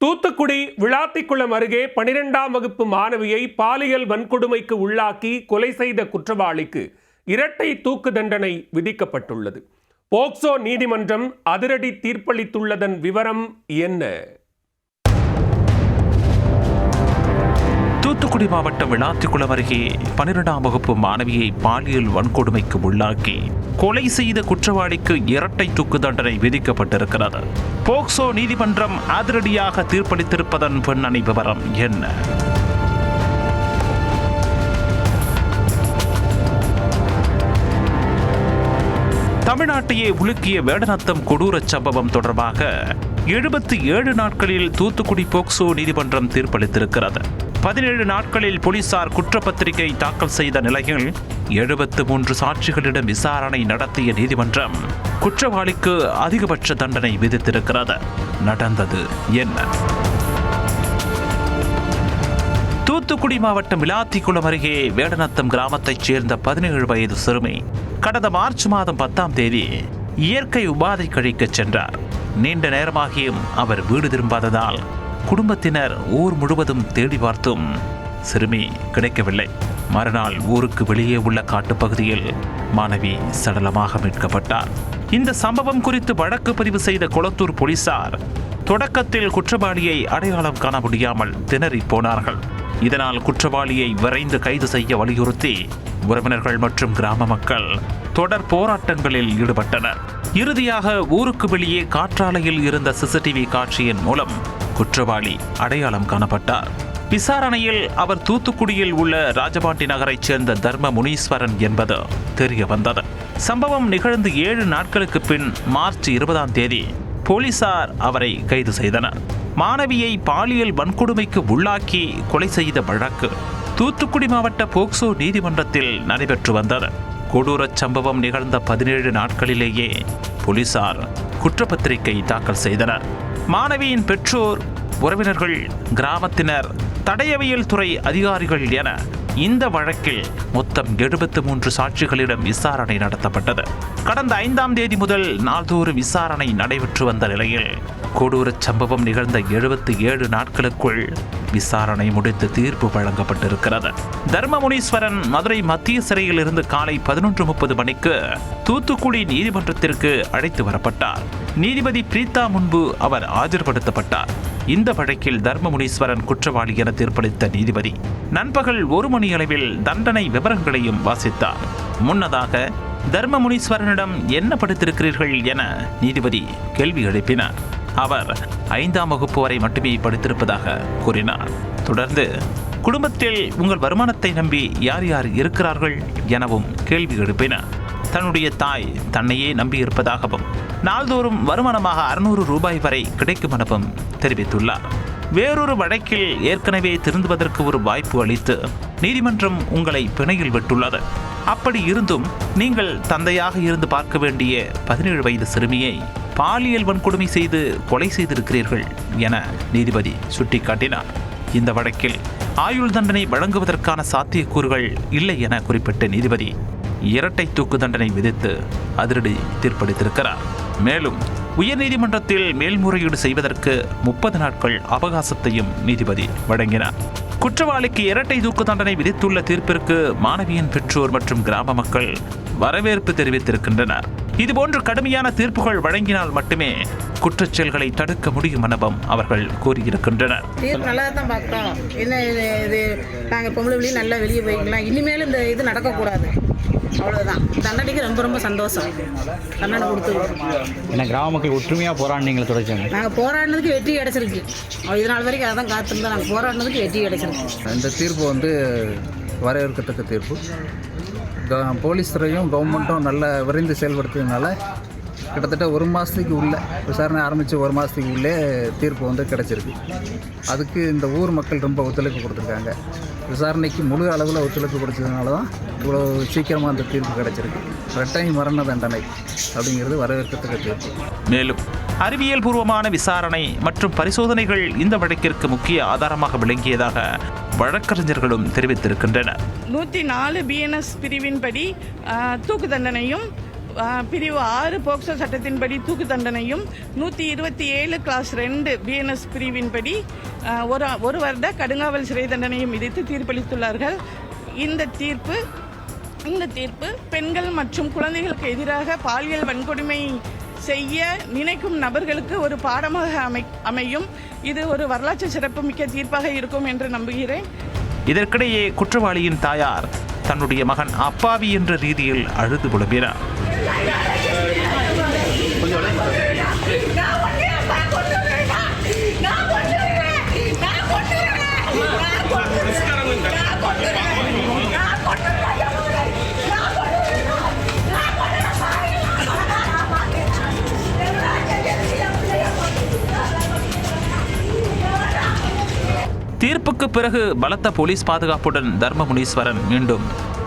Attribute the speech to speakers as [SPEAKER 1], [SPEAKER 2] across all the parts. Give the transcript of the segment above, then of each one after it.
[SPEAKER 1] தூத்துக்குடி விளாத்திக்குளம் அருகே 12ஆம் வகுப்பு மாணவியை பாலியல் வன்கொடுமைக்கு உள்ளாக்கி கொலை செய்த குற்றவாளிக்கு இரட்டை தூக்கு தண்டனை விதிக்கப்பட்டுள்ளது. போக்சோ நீதிமன்றம் அதிரடி தீர்ப்பளித்துள்ளதன் விவரம் என்ன?
[SPEAKER 2] தூத்துக்குடி மாவட்டம் விளாத்திக்குளம் அருகே 12ஆம் வகுப்பு மாணவியை பாலியல் வன்கொடுமைக்கு உள்ளாக்கி கொலை செய்த குற்றவாளிக்கு இரட்டை தூக்கு தண்டனை விதிக்கப்பட்டிருக்கிறது. போக்சோ நீதிமன்றம் அதிரடியாக தீர்ப்பளித்திருப்பதன் பின்னணி விவரம் என்ன? தமிழ்நாட்டையே உலுக்கிய வேடநத்தம் கொடூர சம்பவம் தொடர்பாக 77 நாட்களில் தூத்துக்குடி போக்சோ நீதிமன்றம் தீர்ப்பளித்திருக்கிறது. 17 நாட்களில் போலீசார் குற்றப்பத்திரிகை தாக்கல் செய்த நிலையில் 73 சாட்சிகளிடம் விசாரணை நடத்திய நீதிமன்றம் குற்றவாளிக்கு அதிகபட்ச தண்டனை விதித்திருக்கிறது. நடந்தது என்ன? தூத்துக்குடி மாவட்டம் விளாத்திக்குளம் அருகே வேடநத்தம் கிராமத்தைச் சேர்ந்த 17 வயது சிறுமி கடந்த மார்ச் மாதம் 10ஆம் தேதி இயற்கை உபாதை கழிக்கச் சென்றார். நீண்ட நேரமாகியும் அவர் வீடு திரும்பாததால் குடும்பத்தினர் ஊர் முழுவதும் தேடி பார்த்தும் சிறுமி கிடைக்கவில்லை. மறுநாள் ஊருக்கு வெளியே உள்ள காட்டுப்பகுதியில் மாணவி சடலமாக மீட்கப்பட்டார். இந்த சம்பவம் குறித்து வழக்கு பதிவு செய்த கொளத்தூர் போலீசார் தொடக்கத்தில் குற்றவாளியை அடையாளம் காண முடியாமல் திணறி போனார்கள். இதனால் குற்றவாளியை விரைந்து கைது செய்ய வலியுறுத்தி உறவினர்கள் மற்றும் கிராம மக்கள் தொடர் போராட்டங்களில் ஈடுபட்டனர். இறுதியாக ஊருக்கு வெளியே காற்றாலையில் இருந்த சிசிடிவி காட்சியின் மூலம் குற்றவாளி அடையாளம் காணப்பட்டார். விசாரணையில் அவர் தூத்துக்குடியில் உள்ள ராஜபாண்டி நகரைச் சேர்ந்த தர்ம முனீஸ்வரன் என்பது தெரிய வந்தது. சம்பவம் நிகழ்ந்து 7 நாட்களுக்கு பின் மார்ச் 20ஆம் தேதி போலீசார் அவரை கைது செய்தனர். மாணவியை பாலியல் வன்கொடுமைக்கு உள்ளாக்கி கொலை செய்த வழக்கு தூத்துக்குடி மாவட்ட போக்சோ நீதிமன்றத்தில் நடைபெற்று வந்தது. கொடூர சம்பவம் நிகழ்ந்த 17 நாட்களிலேயே போலீசார் குற்றப்பத்திரிகை தாக்கல் செய்தனர். மாணவியின் பெற்றோர், உறவினர்கள், கிராமத்தினர், தடயவியல் துறை அதிகாரிகள் என இந்த வழக்கில் மொத்தம் 73 சாட்சிகளிடம் விசாரணை நடத்தப்பட்டது. கடந்த 5ஆம் தேதி முதல் நாள்தோறும் விசாரணை நடைபெற்று வந்த நிலையில் கொடூர சம்பவம் நிகழ்ந்த 77 நாட்களுக்குள் விசாரணை முடித்து தீர்ப்பு வழங்கப்பட்டிருக்கிறது. தர்மமுனீஸ்வரன் மதுரை மத்திய சிறையில் இருந்து காலை 11:30 மணிக்கு தூத்துக்குடி நீதிமன்றத்திற்கு அழைத்து வரப்பட்டார். நீதிபதி பிரீதா முன்பு அவர் ஆஜர்படுத்தப்பட்டார். இந்த வழக்கில் தர்மமுனீஸ்வரன் குற்றவாளி என தீர்ப்பளித்த நீதிபதி நண்பகல் 1 மணி அளவில் தண்டனை விவரங்களையும் வாசித்தார். முன்னதாக தர்மமுனீஸ்வரனிடம் என்ன படித்திருக்கிறீர்கள் என நீதிபதி கேள்வி எழுப்பினார். அவர் 5ஆம் வகுப்பு வரை மட்டுமே படித்திருப்பதாக கூறினார். தொடர்ந்து குடும்பத்தில் உங்கள் வருமானத்தை நம்பி யார் யார் இருக்கிறார்கள் எனவும் கேள்வி எழுப்பினார். தன்னுடைய தாய் தன்னையே நம்பியிருப்பதாகவும் நாள்தோறும் வருமானமாக 600 ரூபாய் வரை கிடைக்கும் எனவும் தெரிவித்துள்ளார். வேறொரு வழக்கில் ஏற்கனவே திருந்துவதற்கு ஒரு வாய்ப்பு அளித்து நீதிமன்றம் உங்களை பிணையில் விட்டுள்ளது. அப்படி இருந்தும் நீங்கள் தந்தையாக இருந்து பார்க்க வேண்டிய 17 வயது சிறுமியை பாலியல் வன்கொடுமை செய்து கொலை செய்திருக்கிறீர்கள் என நீதிபதி சுட்டிக்காட்டினார். இந்த வழக்கில் ஆயுள் தண்டனை வழங்குவதற்கான சாத்தியக்கூறுகள் இல்லை என குறிப்பிட்ட நீதிபதி இரட்டை தூக்கு தண்டனை விதித்து அதிரடி தீர்ப்பளித்திருக்கிறார். மேலும் உயர்நீதிமன்றத்தில் மேல்முறையீடு செய்வதற்கு 30 நாட்கள் அவகாசத்தையும் நீதிபதி வழங்கினார். குற்றவாளிக்கு இரட்டை தூக்கு தண்டனை விதித்துள்ள தீர்ப்பிற்கு மாணவியின் பெற்றோர் மற்றும் கிராம மக்கள் வரவேற்பு தெரிவித்திருக்கின்றனர். இதுபோன்று கடுமையான தீர்ப்புகள் வழங்கினால் மட்டுமே குற்றச்செயல்களை தடுக்க முடியும் எனவும் அவர்கள் கூறியிருக்கின்றனர்.
[SPEAKER 3] நல்லா தான் பார்க்குறோம். என்ன இது நாங்கள் பொம்பளை வெளியே நல்லா வெளியே போய்க்கலாம். இனிமேலும் இந்த இது நடக்கக்கூடாது. அவ்வளோதான். தண்டனைக்கு ரொம்ப ரொம்ப சந்தோஷம். தண்டனை கொடுத்துருக்கோம்.
[SPEAKER 4] ஏன்னா கிராம மக்கள் ஒற்றுமையாக போராடினீங்களை தொடர்ச்சாங்க.
[SPEAKER 3] நாங்கள் போராடினதுக்கு வெற்றி கிடைச்சிருக்கு. இதனால் வரைக்கும் அதான் காத்திருந்தோம். நாங்கள் போராடினதுக்கு வெற்றி கிடைச்சிருக்கு.
[SPEAKER 5] இந்த தீர்ப்பு வரவேற்கத்தக்க தீர்ப்பு. போலீஸ் துறையும் கவர்மெண்ட்டும் நல்லா விரைந்து செயல்படுத்துறதுனால கிட்டத்தட்ட 1 மாதத்துக்கு உள்ளே விசாரணை ஆரம்பித்து 1 மாதத்துக்கு உள்ளே தீர்ப்பு கிடச்சிருக்கு. அதுக்கு இந்த ஊர் மக்கள் ரொம்ப ஒத்துழைப்பு கொடுத்துருக்காங்க. விசாரணைக்கு முழு அளவில் ஒத்துழைப்பு கொடுத்ததுனால தான் இவ்வளோ சீக்கிரமாக அந்த தீர்ப்பு கிடச்சிருக்கு. இரட்டை மரண தண்டனை அப்படிங்கிறது வரவேற்கத்தக்க தீர்ப்பு.
[SPEAKER 2] மேலும் அறிவியல் பூர்வமான விசாரணை மற்றும் பரிசோதனைகள் இந்த வழக்கிற்கு முக்கிய ஆதாரமாக விளங்கியதாக வழக்கறிஞர்களும் தெரிவித்திருக்கின்றனர்.
[SPEAKER 6] 104 BNS பிரிவின்படி தூக்கு தண்டனையும் பிரிவு 6 போக்சோ சட்டத்தின்படி தூக்கு தண்டனையும் 127 கிளாஸ் 2 பிஎன்எஸ் பிரிவின்படி ஒரு வருட கடுங்காவல் சிறை தண்டனையும் விதித்து தீர்ப்பளித்துள்ளார்கள். இந்த தீர்ப்பு பெண்கள் மற்றும் குழந்தைகளுக்கு எதிராக பாலியல் வன்கொடுமை செய்ய நினைக்கும் நபர்களுக்கு ஒரு பாடமாக அமையும். இது ஒரு வரலாற்று சிறப்புமிக்க தீர்ப்பாக இருக்கும் என்று நம்புகிறேன்.
[SPEAKER 2] இதற்கிடையே குற்றவாளியின் தாயார் தன்னுடைய மகன் அப்பாவி என்ற ரீதியில் அழுது புலம்பினார். தீர்ப்புக்கு பிறகு பலத்த போலீஸ் பாதுகாப்புடன் தர்மமுனீஸ்வரன் மீண்டும்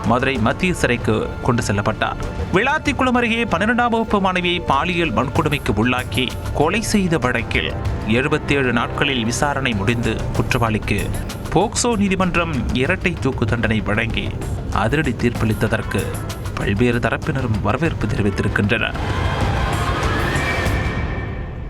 [SPEAKER 2] மதுரை மத்திய சிறைக்கு கொண்டு செல்லப்பட்டார். விளாத்திக்குளம் அருகே 12ஆம் வகுப்பு மாணவியை பாலியல் வன்கொடுமைக்கு உள்ளாக்கி கொலை செய்த வழக்கில் 77 நாட்களில் விசாரணை முடிந்து குற்றவாளிக்கு போக்சோ நீதிமன்றம் இரட்டை தூக்கு தண்டனை வழங்கி அதிரடி தீர்ப்பளித்ததற்கு பல்வேறு தரப்பினரும் வரவேற்பு தெரிவித்திருக்கின்றனர்.